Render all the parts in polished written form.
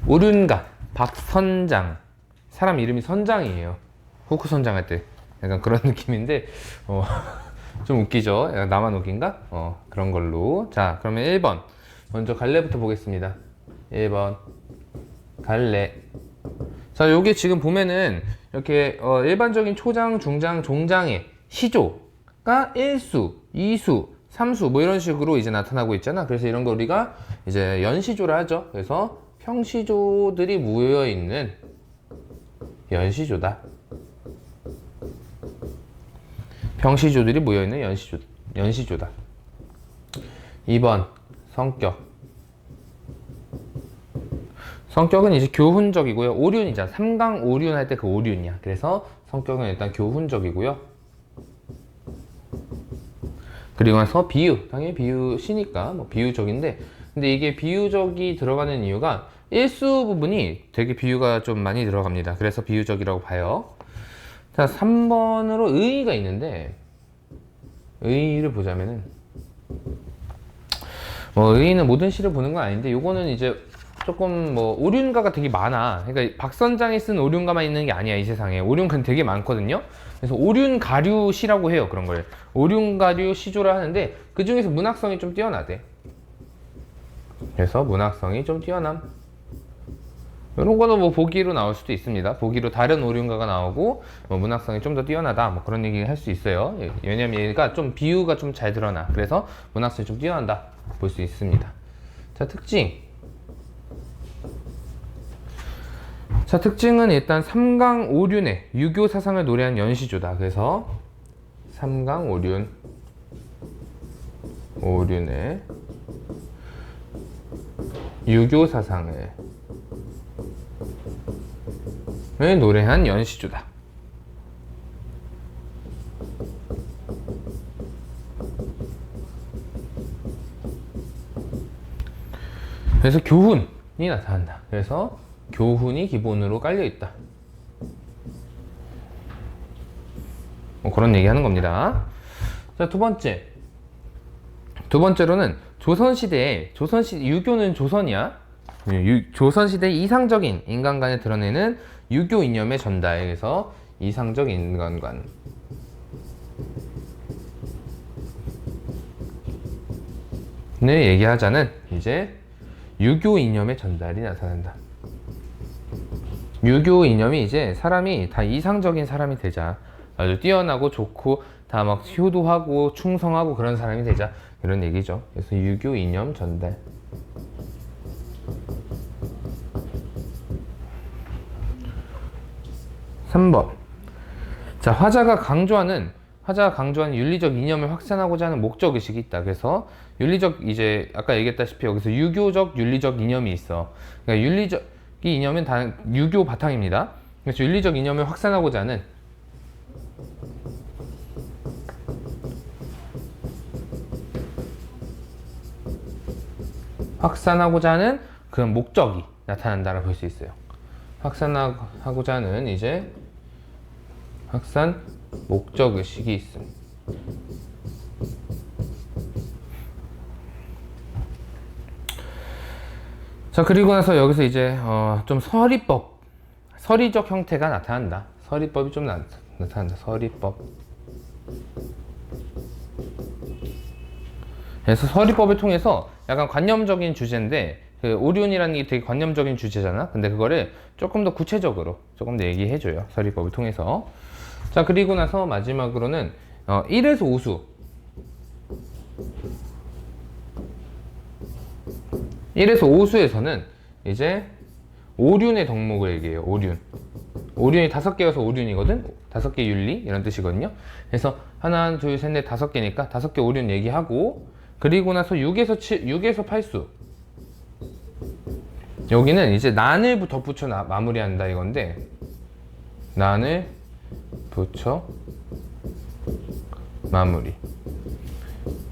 오륜가, 박선장. 사람 이름이 선장이에요. 후크 선장할 때 약간 그런 느낌인데 좀 웃기죠? 약간 나만 웃긴가? 그런 걸로. 자, 그러면 1번 먼저 갈래부터 보겠습니다. 1번 갈래. 자, 요게 지금 보면은 이렇게 일반적인 초장, 중장, 종장의 시조가 1수, 2수, 3수 뭐 이런 식으로 이제 나타나고 있잖아. 그래서 이런 거 우리가 이제 연시조라 하죠. 그래서 평시조들이 모여 있는 연시조다. 평시조들이 모여 있는 연시조다. 2번 성격. 성격은 이제 교훈적이고요. 오륜이잖아. 삼강 오륜 할 때 그 오륜이야. 그래서 성격은 일단 교훈적이고요. 그리고 나서 비유. 당연히 비유시니까 뭐 비유적인데, 근데 이게 비유적이 들어가는 이유가 일수 부분이 되게 비유가 좀 많이 들어갑니다. 그래서 비유적이라고 봐요. 자, 3번으로 의의가 있는데, 의의를 보자면은 뭐 의의는 모든 시를 보는 건 아닌데, 요거는 이제 조금 뭐 오륜가가 되게 많아. 그러니까 박선장이 쓴 오륜가만 있는 게 아니야. 이 세상에 오륜가는 되게 많거든요. 그래서 오륜가류 시라고 해요. 그런 걸 오륜가류 시조를 하는데, 그 중에서 문학성이 좀 뛰어나대. 그래서 문학성이 좀 뛰어남. 이런 거는 뭐 보기로 나올 수도 있습니다. 보기로 다른 오륜가가 나오고 뭐 문학성이 좀 더 뛰어나다 뭐 그런 얘기를 할 수 있어요. 왜냐면 얘가 좀 비유가 좀 잘 드러나. 그래서 문학성이 좀 뛰어난다 볼 수 있습니다. 자, 특징. 자, 특징은 일단 삼강 오륜의 유교 사상을 노래한 연시조다. 그래서 삼강 오륜의 유교 사상을 노래한 연시조다. 그래서 교훈이 나타난다. 그래서 교훈이 기본으로 깔려 있다. 뭐 그런 얘기 하는 겁니다. 자, 두 번째로는 조선시대에, 유교는 조선이야. 조선시대의 이상적인 인간관을 드러내는 유교 이념의 전달. 그래서 이상적 인간관을 얘기하자는 이제 유교 이념의 전달이 나타난다. 유교 이념이 이제 사람이 다 이상적인 사람이 되자. 아주 뛰어나고 좋고 다 막 효도하고 충성하고 그런 사람이 되자. 이런 얘기죠. 그래서 유교 이념 전달. 3번. 자, 화자가 강조하는 윤리적 이념을 확산하고자 하는 목적의식이 있다. 그래서 윤리적, 이제 아까 얘기했다시피 여기서 유교적 윤리적 이념이 있어. 그러니까 윤리적 이 이념은 다 유교 바탕입니다. 그래서 윤리적 이념을 확산하고자 하는 그런 목적이 나타난다라고 볼 수 있어요. 확산하고자 하는 이제 확산 목적의식이 있습니다. 자, 그리고 나서 여기서 이제 좀 서리적 형태가 나타난다. 서리법이 좀 나타난다. 서리법. 그래서 서리법을 통해서 약간 관념적인 주제인데, 그 오륜이라는 게 되게 관념적인 주제잖아. 근데 그거를 조금 더 구체적으로 조금 더 얘기해줘요. 서리법을 통해서. 자, 그리고 나서 마지막으로는 1에서 5수. 1에서 5수에서는 이제 오륜의 덕목을 얘기해요. 오륜이 5개여서 오륜이거든. 5개 윤리 이런 뜻이거든요. 그래서 하나, 둘, 셋, 넷, 5개니까 5개 오륜 얘기하고, 그리고 나서 6에서 8수. 여기는 이제 난을 덧붙여 마무리한다 이건데, 난을 붙여 마무리.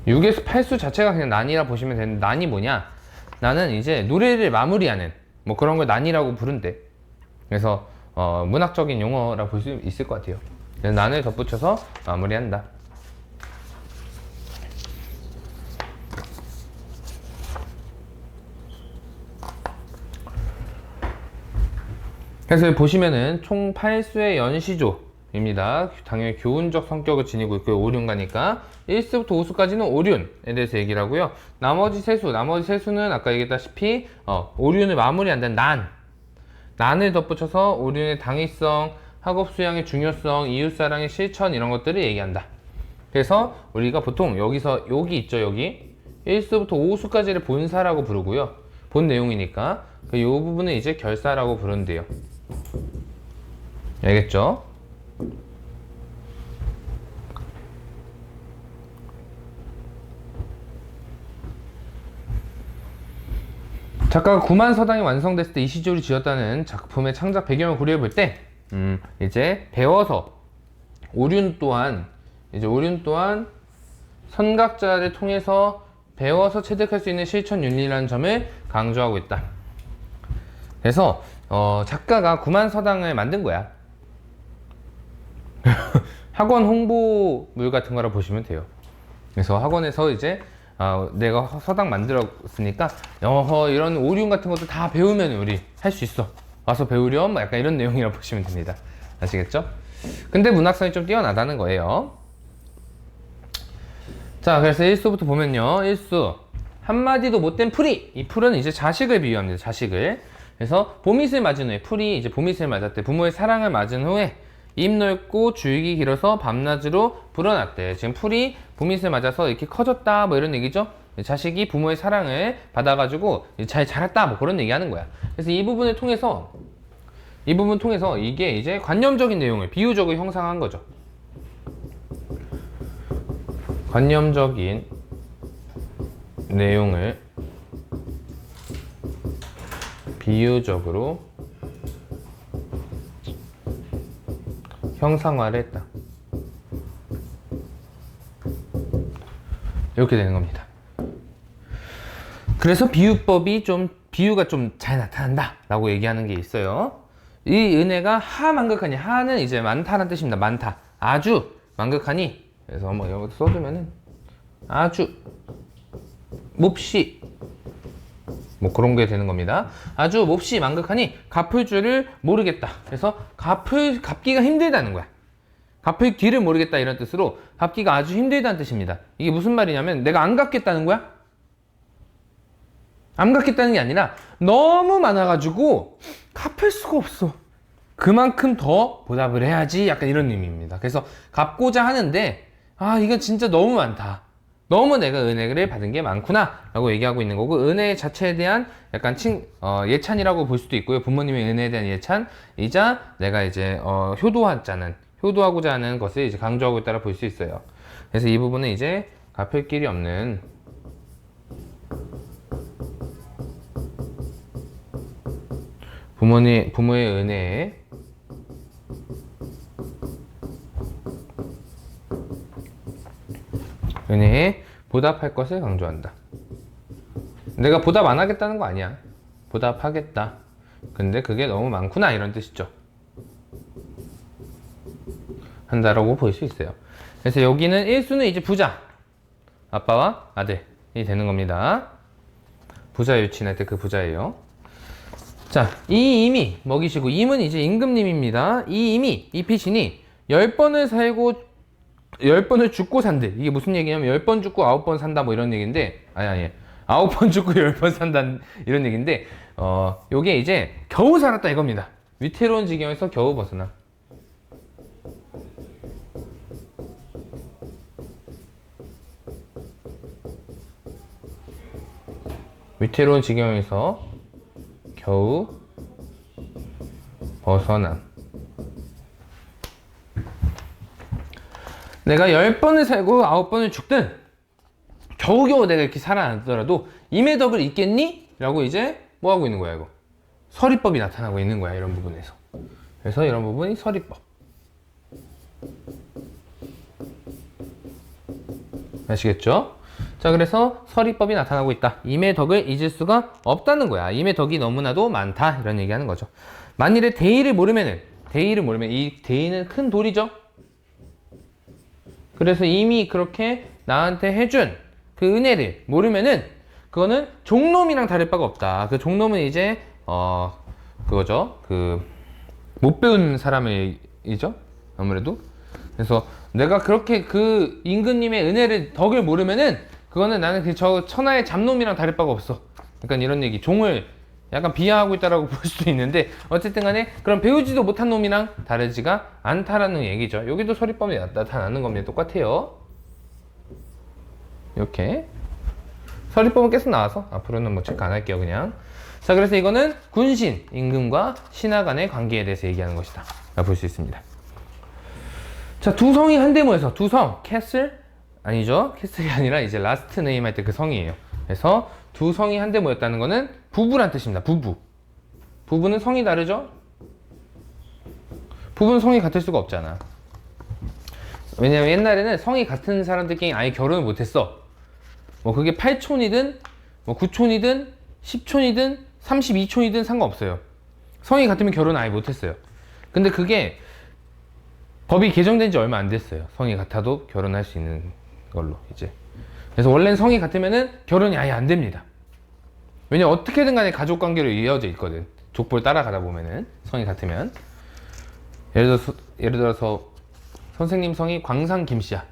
6에서 8수 자체가 그냥 난이라 보시면 되는데, 난이 뭐냐? 나는 이제 노래를 마무리하는 뭐 그런 걸 난이라고 부른대. 그래서 문학적인 용어라 볼 수 있을 것 같아요. 그래서 난을 덧붙여서 마무리한다. 그래서 보시면은 총 8수의 연시조입니다. 당연히 교훈적 성격을 지니고 있고요. 오륜가니까 1수부터 5수까지는 오륜에 대해서 얘기를 하고요. 나머지 세수는 아까 얘기했다시피 오륜을 마무리한다는 난을 덧붙여서 오륜의 당위성, 학업수양의 중요성, 이웃사랑의 실천 이런 것들을 얘기한다. 그래서 우리가 보통 여기서 여기 있죠. 여기 1수부터 5수까지를 본사라고 부르고요. 본 내용이니까 이 부분은 이제 결사라고 부른대요. 알겠죠? 작가가 구만서당이 완성됐을 때 이 시조를 지었다는 작품의 창작 배경을 고려해 볼 때, 이제 배워서 오륜 또한 선각자를 통해서 배워서 체득할 수 있는 실천 윤리라는 점을 강조하고 있다. 그래서 작가가 구만서당을 만든 거야. 학원 홍보물 같은 거라 보시면 돼요. 그래서 학원에서 이제 내가 서당 만들었으니까 이런 오륜 같은 것도 다 배우면 우리 할 수 있어. 와서 배우렴. 약간 이런 내용이라고 보시면 됩니다. 아시겠죠? 근데 문학성이 좀 뛰어나다는 거예요. 자, 그래서 1수부터 보면요. 1수 한마디도 못된 풀이. 이 풀은 이제 자식을 비유합니다. 자식을. 그래서 봄이슬 맞은 후에, 풀이 이제 봄이슬 맞았대. 부모의 사랑을 맞은 후에 입 넓고 줄기 길어서 밤낮으로 불어났대. 지금 풀이 봄이슬 맞아서 이렇게 커졌다 뭐 이런 얘기죠. 자식이 부모의 사랑을 받아가지고 잘 자랐다 뭐 그런 얘기하는 거야. 그래서 이 부분 통해서 이게 이제 관념적인 내용을 비유적으로 형상한 거죠. 관념적인 내용을 비유적으로 형상화를 했다. 이렇게 되는 겁니다. 그래서 비유가 좀 잘 나타난다 라고 얘기하는 게 있어요. 이 은혜가 하만극하니, 하는 이제 많다라는 뜻입니다. 많다, 아주 만극하니. 그래서 뭐 여기 써두면은 아주 몹시 뭐 그런 게 되는 겁니다. 아주 몹시 만극하니 갚을 줄을 모르겠다. 그래서 갚기가 힘들다는 거야. 갚을 길을 모르겠다 이런 뜻으로 갚기가 아주 힘들다는 뜻입니다. 이게 무슨 말이냐면 내가 안 갚겠다는 거야? 안 갚겠다는 게 아니라 너무 많아가지고 갚을 수가 없어. 그만큼 더 보답을 해야지. 약간 이런 의미입니다. 그래서 갚고자 하는데 이건 진짜 너무 많다. 너무 내가 은혜를 받은 게 많구나 라고 얘기하고 있는 거고, 은혜 자체에 대한 약간 예찬이라고 볼 수도 있고요. 부모님의 은혜에 대한 예찬이자 내가 이제 효도하고자 하는 것을 이제 강조하고 있다라 볼 수 있어요. 그래서 이 부분은 이제 갚을 길이 없는 부모의 은혜에 보답할 것을 강조한다. 내가 보답 안 하겠다는 거 아니야. 보답하겠다. 근데 그게 너무 많구나 이런 뜻이죠. 한다라고 볼 수 있어요. 그래서 여기는 1수는 이제 부자, 아빠와 아들이 되는 겁니다. 부자 유친할 때 그 부자예요. 자, 이 임이 먹이시고, 임은 이제 임금님입니다. 이 임이, 이 피신이 10번을 살고 10번을 죽고 산대. 이게 무슨 얘기냐면 10번 죽고 9번 산다 뭐 이런 얘기인데, 아니 9번 죽고 10번 산다 이런 얘기인데, 요게 이제 겨우 살았다 이겁니다. 위태로운 지경에서 겨우 벗어나. 위태로운 지경에서 겨우 벗어남. 내가 10번을 살고 9번을 죽든 겨우겨우 내가 이렇게 살아남더라도 임의 덕을 잊겠니? 라고 이제 뭐 하고 있는 거야, 이거? 서리법이 나타나고 있는 거야, 이런 부분에서. 그래서 이런 부분이 서리법. 아시겠죠? 자, 그래서 서리법이 나타나고 있다. 임의 덕을 잊을 수가 없다는 거야. 임의 덕이 너무나도 많다. 이런 얘기하는 거죠. 만일에 대의를 모르면 이 대의는 큰 돌이죠. 그래서 이미 그렇게 나한테 해준 그 은혜를 모르면은 그거는 종놈이랑 다를 바가 없다. 그 종놈은 이제 그거죠. 그 못 배운 사람의 이죠 아무래도. 그래서 내가 그렇게 그 임금님의 은혜를 덕을 모르면은 그거는 나는 그 저 천하의 잡놈이랑 다를 바가 없어. 그러니까 이런 얘기, 종을 약간 비하하고 있다라고 볼 수도 있는데 어쨌든 간에 그런 배우지도 못한 놈이랑 다르지가 않다라는 얘기죠. 여기도 서리법이 나타나는 겁니다. 똑같아요. 이렇게 서리법은 계속 나와서 앞으로는 뭐 체크 안 할게요 그냥. 자, 그래서 이거는 군신, 임금과 신하 간의 관계에 대해서 얘기하는 것이다 볼 수 있습니다. 자, 두 성이 한데 모여서, 두 성, 캐슬? 아니죠. 캐슬이 아니라 이제 라스트 네임 할 때 그 성이에요. 그래서 두 성이 한데 모였다는 거는 부부란 뜻입니다. 부부. 부부는 성이 다르죠? 부부는 성이 같을 수가 없잖아. 왜냐면 옛날에는 성이 같은 사람들끼리 아예 결혼을 못했어. 뭐 그게 8촌이든 뭐 9촌이든 10촌이든 32촌이든 상관없어요. 성이 같으면 결혼 아예 못했어요. 근데 그게 법이 개정된 지 얼마 안 됐어요. 성이 같아도 결혼할 수 있는 걸로 이제. 그래서 원래는 성이 같으면은 결혼이 아예 안 됩니다. 왜냐면 어떻게든 간에 가족 관계로 이어져 있거든. 족보를 따라가다 보면은 성이 같으면. 예를 들어서 선생님 성이 광산 김씨야.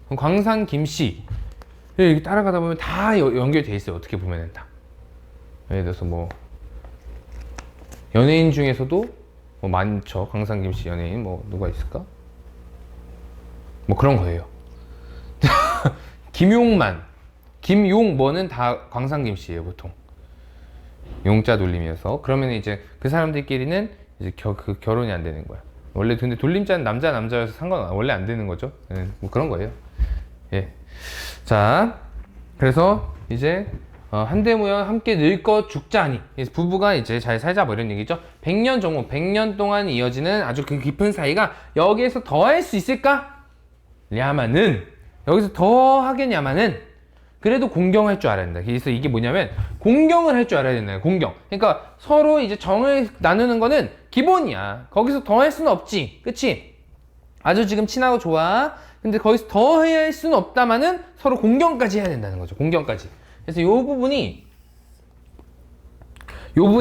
그럼 광산 김씨 이렇게 따라가다 보면 다 연결돼 있어요. 어떻게 보면은 다. 예를 들어서 뭐 연예인 중에서도 뭐 많죠. 광산 김씨 연예인 뭐 누가 있을까? 뭐 그런 거예요. 김용만, 김용뭐는 다 광산 김씨예요 보통. 용자 돌림이어서. 그러면 이제 그 사람들끼리는 이제 그 결혼이 안 되는 거야. 원래 근데 돌림자는 남자여서 원래 안 되는 거죠. 예, 뭐 그런 거예요. 예. 자, 그래서 이제 한데 모여 함께 늙어 죽자니. 부부가 이제 잘 살자 뭐 이런 얘기죠. 100년 정도, 100년 동안 이어지는 아주 그 깊은 사이가 여기에서 더할 수 있을까? 냐마는 여기서 더 하겠냐마는 그래도 공경할 줄 알아야 된다. 그래서 이게 뭐냐면 공경을 할 줄 알아야 된다. 공경. 그러니까 서로 이제 정을 나누는 거는 기본이야. 거기서 더 할 수는 없지. 그치? 아주 지금 친하고 좋아. 근데 거기서 더 해야 할 수는 없다마는 서로 공경까지 해야 된다는 거죠. 공경까지. 그래서 요 부분이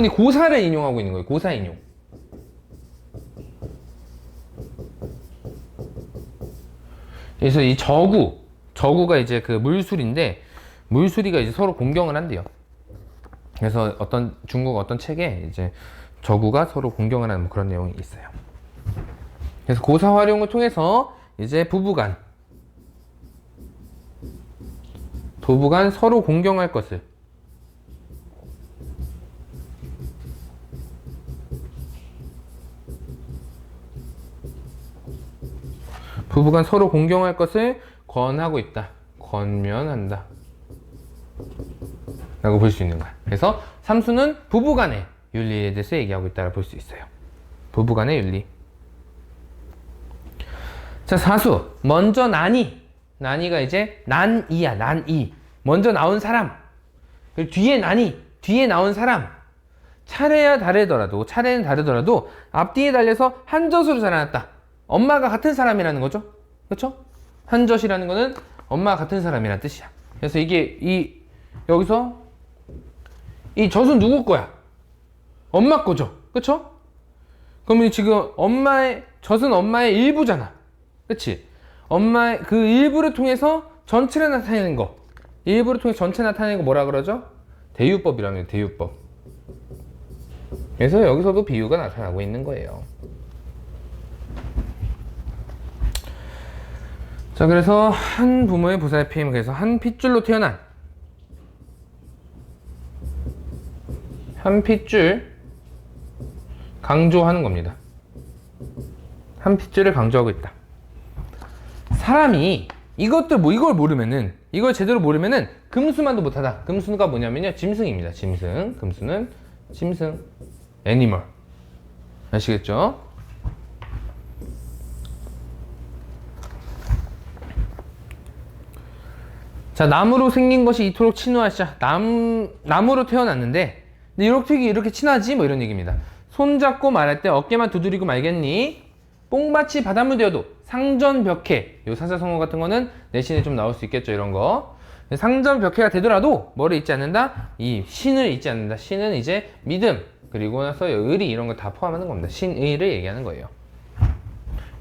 고사를 인용하고 있는 거예요. 고사 인용. 그래서 이 저구가 이제 그 물술인데 물수리가 이제 서로 공경을 한대요. 그래서 중국 어떤 책에 이제 저구가 서로 공경을 하는 그런 내용이 있어요. 그래서 고사 활용을 통해서 이제 부부간 서로 공경할 것을 권하고 있다. 권면한다. 라고 볼 수 있는 거야. 그래서 삼수는 부부간의 윤리에 대해서 얘기하고 있다고 볼 수 있어요. 부부간의 윤리. 자, 사수. 먼저 난이가 이제 난이야. 난이. 먼저 나온 사람. 그리고 뒤에 나온 사람. 차례는 다르더라도 앞뒤에 달려서 한 젖으로 자라났다. 엄마가 같은 사람이라는 거죠. 그렇죠? 한 젖이라는 거는 엄마가 같은 사람이라는 뜻이야. 그래서 이게 여기서 이 젖은 누구 거야? 엄마 거죠. 그쵸? 그러면 지금 젖은 엄마의 일부잖아. 그치? 엄마의 그 일부를 통해서 전체를 나타내는 거. 일부를 통해서 전체 나타내는 거 뭐라 그러죠? 대유법이라는 대유법. 그래서 여기서도 비유가 나타나고 있는 거예요. 자, 그래서 한 부모의 보살핌, 그래서 한 핏줄로 태어난 한 핏줄 강조하는 겁니다. 한 핏줄을 강조하고 있다. 사람이 이걸 제대로 모르면은 금수만도 못하다. 금수가 뭐냐면요, 짐승입니다. 짐승. 금수는 짐승, 애니멀. 아시겠죠? 자, 나무로 생긴 것이 이토록 친우하시자. 나무로 태어났는데 이렇게 친하지? 뭐 이런 얘기입니다. 손잡고 말할 때 어깨만 두드리고 말겠니? 뽕밭이 바닷물 되어도 상전벽해. 요 사자성어 같은 거는 내신에 좀 나올 수 있겠죠. 이런 거. 상전벽해가 되더라도 뭐를 잊지 않는다? 이 신을 잊지 않는다. 신은 이제 믿음, 그리고 나서 의리 이런 거 다 포함하는 겁니다. 신의를 얘기하는 거예요.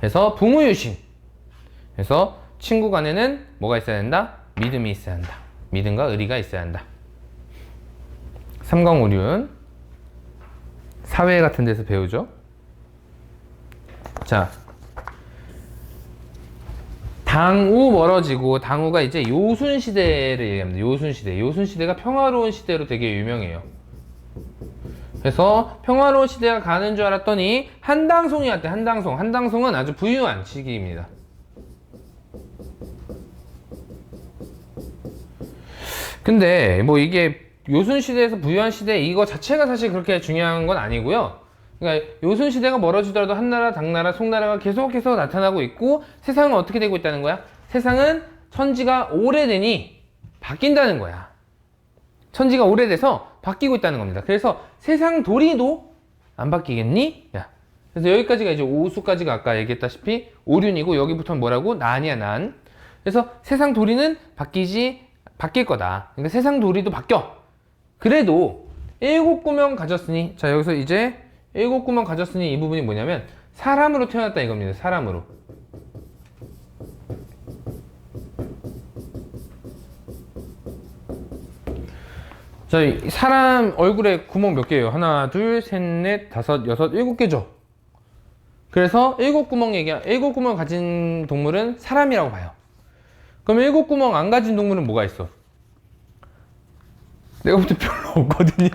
그래서 부무유신. 그래서 친구 간에는 뭐가 있어야 된다? 믿음이 있어야 한다. 믿음과 의리가 있어야 한다. 삼광오륜 사회 같은 데서 배우죠. 자, 당우 멀어지고, 당우가 이제 요순시대를 얘기합니다. 요순시대. 요순시대가 평화로운 시대로 되게 유명해요. 그래서 평화로운 시대가 가는 줄 알았더니 한당송이 왔대. 한당송. 한당송은 아주 부유한 시기입니다. 근데 뭐 이게 요순시대에서 부유한 시대 이거 자체가 사실 그렇게 중요한 건 아니고요. 그러니까 요순시대가 멀어지더라도 한나라, 당나라, 송나라가 계속해서 나타나고 있고, 세상은 어떻게 되고 있다는 거야? 세상은 천지가 오래되니 바뀐다는 거야. 천지가 오래돼서 바뀌고 있다는 겁니다. 그래서 세상 도리도 안 바뀌겠니? 야. 그래서 여기까지가 이제 오수까지가 아까 얘기했다시피 오륜이고, 여기부터는 뭐라고? 난이야, 난. 그래서 세상 도리는 바뀔 거다. 그러니까 세상 도리도 바뀌어. 그래도 일곱 구명 가졌으니, 자, 여기서 이제 일곱 구명 가졌으니 이 부분이 뭐냐면 사람으로 태어났다 이겁니다. 사람으로. 자, 사람 얼굴에 구멍 몇 개예요? 하나, 둘, 셋, 넷, 다섯, 여섯, 일곱 개죠. 그래서 일곱 구멍 가진 동물은 사람이라고 봐요. 그럼 일곱 구멍 안 가진 동물은 뭐가 있어? 내가 볼 때 별로 없거든요.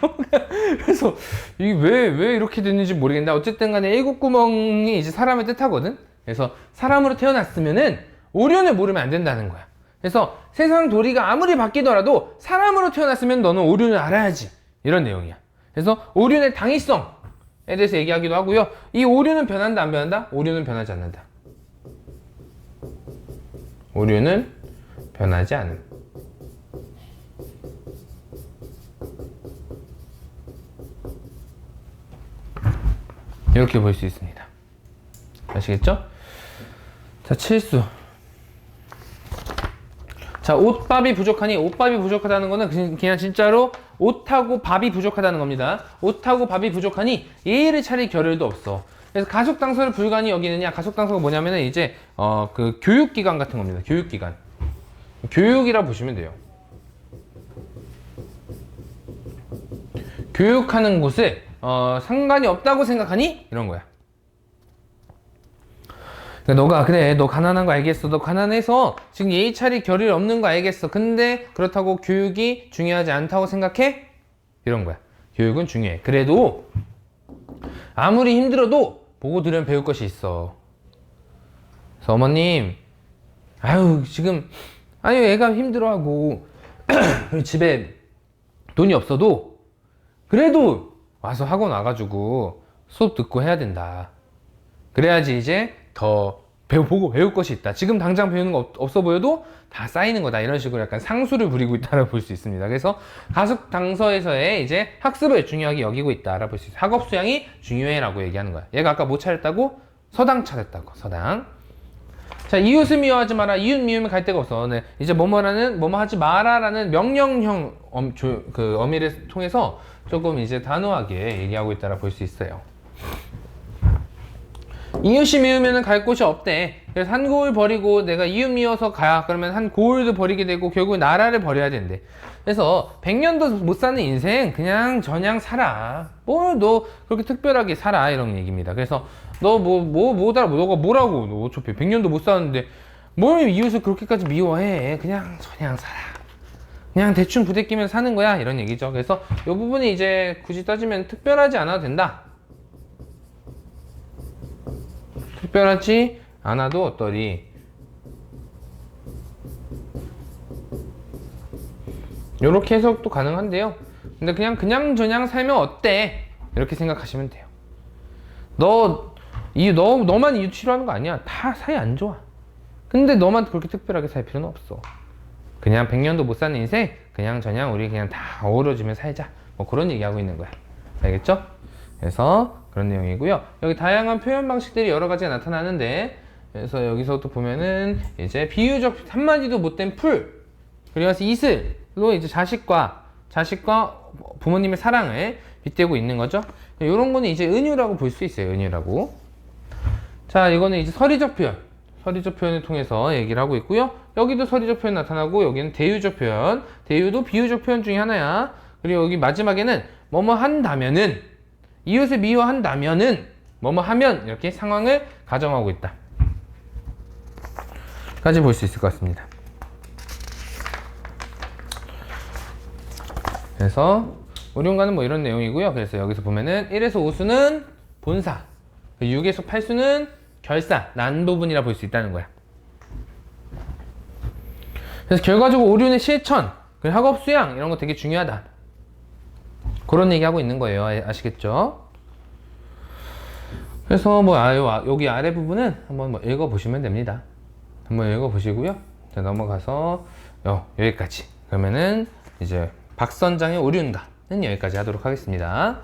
그래서 이게 왜 이렇게 됐는지 모르겠는데, 어쨌든 간에 일곱 구멍이 이제 사람을 뜻하거든. 그래서 사람으로 태어났으면은 오륜을 모르면 안 된다는 거야. 그래서 세상 도리가 아무리 바뀌더라도 사람으로 태어났으면 너는 오륜을 알아야지, 이런 내용이야. 그래서 오륜의 당위성에 대해서 얘기하기도 하고요. 이 오륜은 변한다 안 변한다? 오륜은 변하지 않는다. 오륜은 변하지 않음. 이렇게 볼 수 있습니다. 아시겠죠? 자, 칠수. 자, 옷밥이 부족하니, 옷밥이 부족하다는 거는 그냥 진짜로 옷하고 밥이 부족하다는 겁니다. 옷하고 밥이 부족하니 예의를 차릴 겨를도 없어. 그래서 가속당서를 불가히 여기느냐. 가속당서가 뭐냐면은 이제 그 교육기관 같은 겁니다. 교육기관. 교육이라 보시면 돼요. 교육하는 곳에 상관이 없다고 생각하니? 이런 거야. 그러니까 그래, 너 가난한 거 알겠어. 너 가난해서 지금 예의 차릴 겨를이 없는 거 알겠어. 근데 그렇다고 교육이 중요하지 않다고 생각해? 이런 거야. 교육은 중요해. 그래도 아무리 힘들어도 보고 들으면 배울 것이 있어. 그래서 어머님, 아유 지금 애가 힘들어하고 집에 돈이 없어도 그래도 와서 학원 와가지고 수업 듣고 해야 된다. 그래야지 이제 더 배울 것이 있다. 지금 당장 배우는 거 없어 보여도 다 쌓이는 거다. 이런 식으로 약간 상수를 부리고 있다고 볼 수 있습니다. 그래서 가속당서에서의 이제 학습을 중요하게 여기고 있다라고 볼 수 있어요. 학업 수양이 중요해라고 얘기하는 거야. 얘가 아까 뭐 차렸다고? 서당 차렸다고. 서당. 자, 이웃을 미워하지 마라. 이웃 미우면 갈 데가 없어. 네. 이제 뭐뭐 하지 마라라는 명령형 어미를 통해서 조금 이제 단호하게 얘기하고 있다라고 볼 수 있어요. 이웃이 미우면 갈 곳이 없대. 그래서 한 고을 버리고 내가 이웃 미워서 가. 그러면 한 고을도 버리게 되고 결국 나라를 버려야 된대. 그래서 100년도 못 사는 인생 그냥 저냥 살아. 너 그렇게 특별하게 살아. 이런 얘기입니다. 그래서 너가 뭐라고. 너 어차피 100년도 못 사는데 뭘 이웃을 그렇게까지 미워해. 그냥 저냥 살아. 그냥 대충 부대끼면서 사는 거야. 이런 얘기죠. 그래서 이 부분이 이제 굳이 따지면 특별하지 않아도 된다. 특별하지 않아도 어떠리. 요렇게 해석도 가능한데요. 근데 그냥 저냥 살면 어때? 이렇게 생각하시면 돼요. 너만 이웃 싫어하는 거 아니야. 다 사이 안 좋아. 근데 너만 그렇게 특별하게 살 필요는 없어. 그냥 100년도 못 사는 인생 그냥 저냥 우리 그냥 다 어우러지며 살자. 뭐 그런 얘기하고 있는 거야. 알겠죠? 그래서 그런 내용이고요. 여기 다양한 표현 방식들이 여러 가지가 나타나는데, 그래서 여기서 또 보면은 이제 비유적 한마디도 못된 풀, 그리고 이슬로 이제 자식과 부모님의 사랑을 빗대고 있는 거죠. 이런 거는 이제 은유라고 볼 수 있어요. 은유라고. 자, 이거는 이제 서리적 표현. 서리적 표현을 통해서 얘기를 하고 있고요. 여기도 서리적 표현 나타나고 여기는 대유적 표현. 대유도 비유적 표현 중에 하나야. 그리고 여기 마지막에는 뭐뭐 한다면은, 이웃을 미워한다면은 뭐뭐 하면, 이렇게 상황을 가정하고 있다 까지 볼 수 있을 것 같습니다. 그래서 우리용가는 뭐 이런 내용이고요. 그래서 여기서 보면은 1에서 5수는 본사, 6에서 8수는 결사, 난 부분이라 볼 수 있다는 거야. 그래서 결과적으로 오류는 실천, 그리고 학업 수양 이런 거 되게 중요하다. 그런 얘기하고 있는 거예요. 아시겠죠? 그래서 뭐 여기 아래 부분은 한번 뭐 읽어보시면 됩니다. 한번 읽어보시고요. 자, 넘어가서 여기까지. 그러면은 이제 박 선장의 오류인가는 여기까지 하도록 하겠습니다.